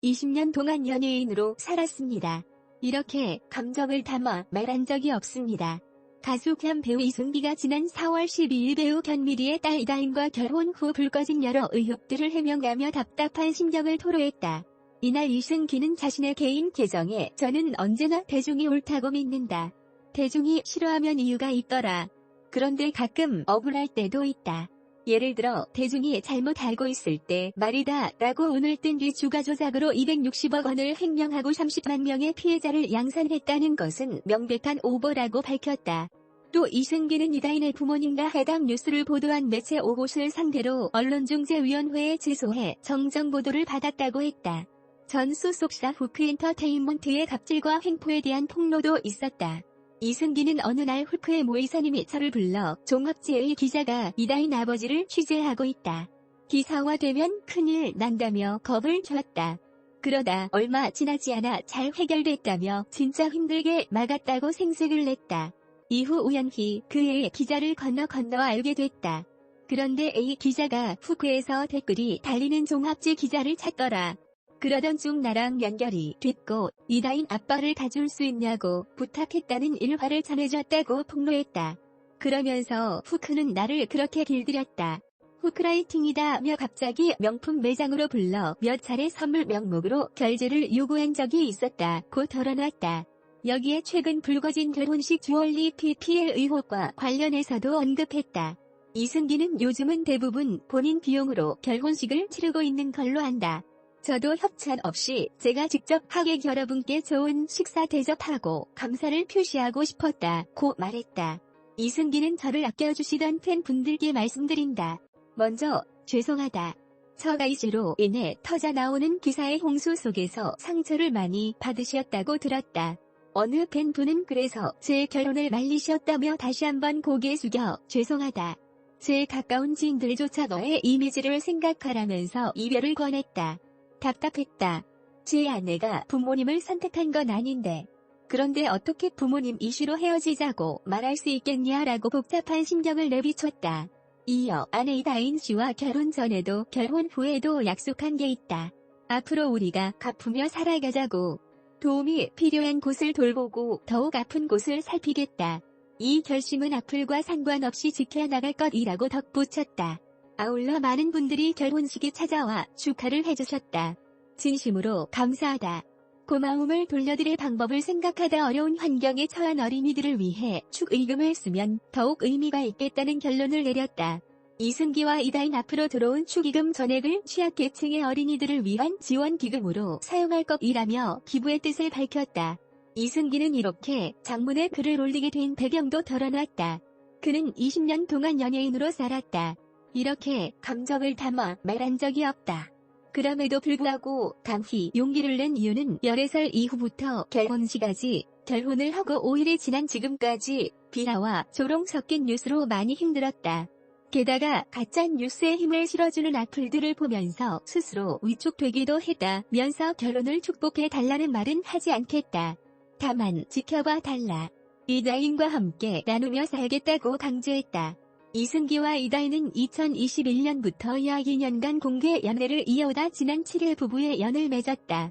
20년 동안 연예인으로 살았습니다. 이렇게 감정을 담아 말한 적이 없습니다. 가수 겸 배우 이승기가 지난 4월 12일 배우 견미리의 딸 이다인과 결혼 후 불 꺼진 여러 의혹들을 해명하며 답답한 심정을 토로했다. 이날 이승기는 자신의 개인 계정에 "저는 언제나 대중이 옳다고 믿는다. 대중이 싫어하면 이유가 있더라. 그런데 가끔 억울할 때도 있다. 예를 들어 대중이 잘못 알고 있을 때 말이다 라고 오늘 뜬 뒤 주가 조작으로 260억 원을 횡령하고 30만 명의 피해자를 양산했다는 것은 명백한 오보라고 밝혔다. 또 이승기는 이다인의 부모님과 해당 뉴스를 보도한 매체 5곳을 상대로 언론중재위원회에 제소해 정정보도를 받았다고 했다. 전 소속사 후크엔터테인먼트의 갑질과 횡포에 대한 폭로도 있었다. 이승기는 어느 날 후크의 모 이사님이 저를 불러 종합지의 기자가 이다인 아버지를 취재하고 있다. 기사화되면 큰일 난다며 겁을 줬다. 그러다 얼마 지나지 않아 잘 해결됐다며 진짜 힘들게 막았다고 생색을 냈다. 이후 우연히 그 A의 기자를 건너 알게 됐다. 그런데 A 기자가 후크에서 댓글이 달리는 종합지 기자를 찾더라. 그러던 중 나랑 연결이 됐고 이다인 아빠를 가줄 수 있냐고 부탁했다는 일화를 전해줬다고 폭로했다. 그러면서 후크는 나를 그렇게 길들였다. 후크라이팅이다며 갑자기 명품 매장으로 불러 몇 차례 선물 명목으로 결제를 요구한 적이 있었다고 털어놨다. 여기에 최근 불거진 결혼식 주얼리 PPL 의혹과 관련해서도 언급했다. 이승기는 요즘은 대부분 본인 비용으로 결혼식을 치르고 있는 걸로 안다. 저도 협찬 없이 제가 직접 하객 여러분께 좋은 식사 대접하고 감사를 표시하고 싶었다고 말했다. 이승기는 저를 아껴주시던 팬분들께 말씀드린다. 먼저 죄송하다. 처가 이슈로 인해 터져 나오는 기사의 홍수 속에서 상처를 많이 받으셨다고 들었다. 어느 팬분은 그래서 제 결혼을 말리셨다며 다시 한번 고개 숙여 죄송하다. 제 가까운 지인들조차 너의 이미지를 생각하라면서 이별을 권했다. 답답했다. 제 아내가 부모님을 선택한 건 아닌데. 그런데 어떻게 부모님 이슈로 헤어지자고 말할 수 있겠냐라고 복잡한 심정을 내비쳤다. 이어 아내 이다인 씨와 결혼 전에도 결혼 후에도 약속한 게 있다. 앞으로 우리가 갚으며 살아가자고. 도움이 필요한 곳을 돌보고 더욱 아픈 곳을 살피겠다. 이 결심은 악플과 상관없이 지켜나갈 것이라고 덧붙였다. 아울러 많은 분들이 결혼식에 찾아와 축하를 해주셨다. 진심으로 감사하다. 고마움을 돌려드릴 방법을 생각하다 어려운 환경에 처한 어린이들을 위해 축의금을 쓰면 더욱 의미가 있겠다는 결론을 내렸다. 이승기와 이다인 앞으로 들어온 축의금 전액을 취약계층의 어린이들을 위한 지원기금으로 사용할 것이라며 기부의 뜻을 밝혔다. 이승기는 이렇게 장문의 글을 올리게 된 배경도 털어놨다. 그는 20년 동안 연예인으로 살았다. 이렇게 감정을 담아 말한 적이 없다. 그럼에도 불구하고 강히 용기를 낸 이유는 10살 이후부터 결혼식까지 결혼을 하고 5일이 지난 지금까지 비하와 조롱 섞인 뉴스로 많이 힘들었다. 게다가 가짜 뉴스에 힘을 실어주는 악플들을 보면서 스스로 위축되기도 했다면서 결혼을 축복해 달라는 말은 하지 않겠다. 다만 지켜봐 달라. 이다인과 함께 나누며 살겠다고 강조했다. 이승기와 이다인은 2021년부터 약 2년간 공개 연애를 이어오다 지난 7일 부부의 연을 맺었다.